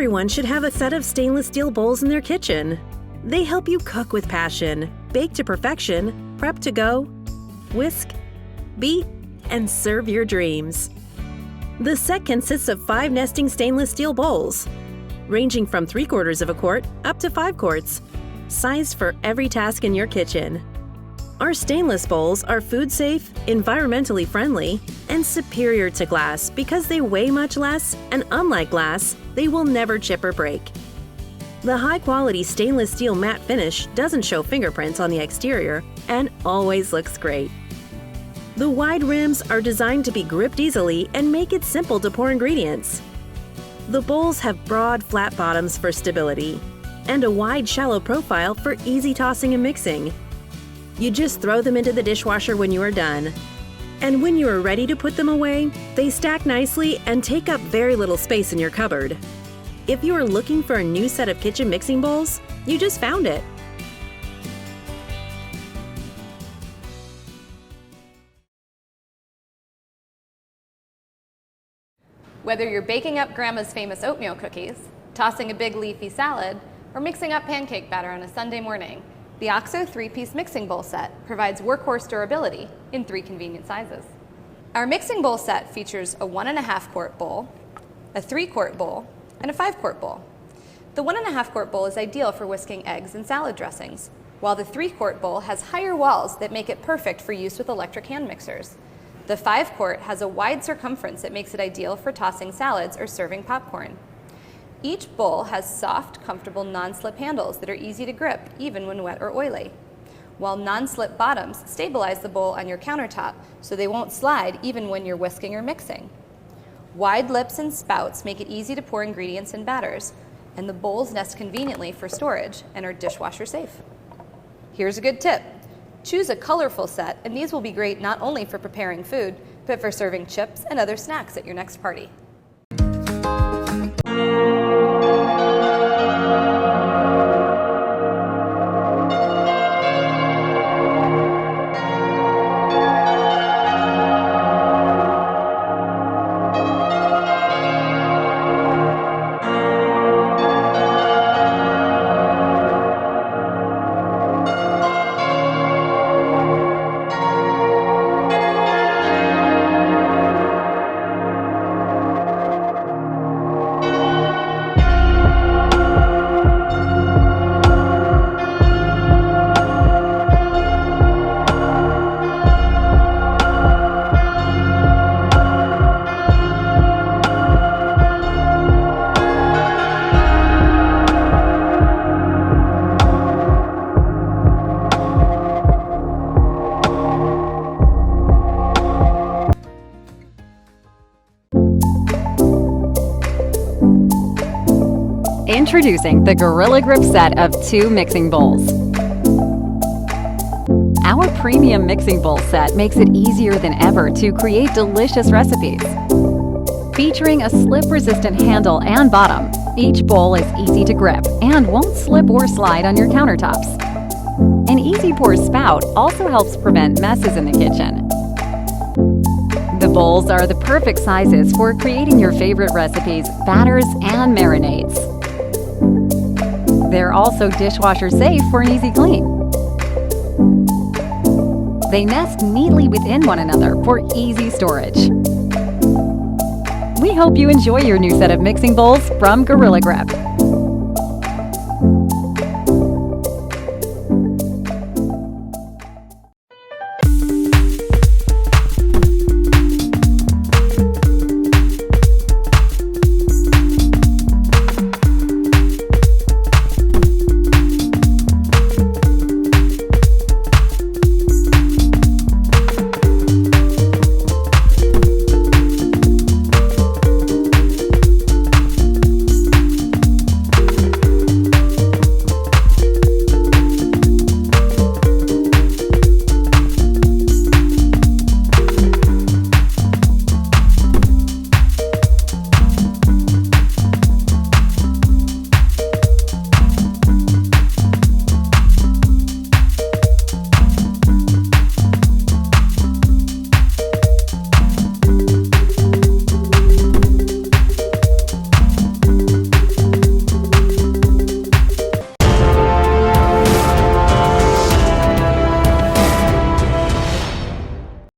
Everyone should have a set of stainless steel bowls in their kitchen. They help you cook with passion, bake to perfection, prep to go, whisk, beat, and serve your dreams. The set consists of 5 nesting stainless steel bowls, ranging from 3/4 of a quart up to 5 quarts, sized for every task in your kitchen. Our stainless bowls are food safe, environmentally friendly, and superior to glass because they weigh much less, and unlike glass, they will never chip or break. The high-quality stainless steel matte finish doesn't show fingerprints on the exterior and always looks great. The wide rims are designed to be gripped easily and make it simple to pour ingredients. The bowls have broad, flat bottoms for stability and a wide, shallow profile for easy tossing and mixing. You just throw them into the dishwasher when you are done. And when you are ready to put them away, they stack nicely and take up very little space in your cupboard. If you are looking for a new set of kitchen mixing bowls, you just found it. Whether you're baking up Grandma's famous oatmeal cookies, tossing a big leafy salad, or mixing up pancake batter on a Sunday morning, the OXO 3-piece mixing bowl set provides workhorse durability in 3 convenient sizes. Our mixing bowl set features a 1.5 quart bowl, a 3-quart bowl, and a 5-quart bowl. The 1.5 quart bowl is ideal for whisking eggs and salad dressings, while the 3-quart bowl has higher walls that make it perfect for use with electric hand mixers. The 5-quart has a wide circumference that makes it ideal for tossing salads or serving popcorn. Each bowl has soft, comfortable non-slip handles that are easy to grip even when wet or oily, while non-slip bottoms stabilize the bowl on your countertop so they won't slide even when you're whisking or mixing. Wide lips and spouts make it easy to pour ingredients and batters, and the bowls nest conveniently for storage and are dishwasher safe. Here's a good tip. Choose a colorful set, and these will be great not only for preparing food, but for serving chips and other snacks at your next party. Introducing the Gorilla Grip set of 2 mixing bowls. Our premium mixing bowl set makes it easier than ever to create delicious recipes. Featuring a slip-resistant handle and bottom, each bowl is easy to grip and won't slip or slide on your countertops. An easy pour spout also helps prevent messes in the kitchen. The bowls are the perfect sizes for creating your favorite recipes, batters, and marinades. They're also dishwasher safe for an easy clean. They nest neatly within one another for easy storage. We hope you enjoy your new set of mixing bowls from Gorilla Grip.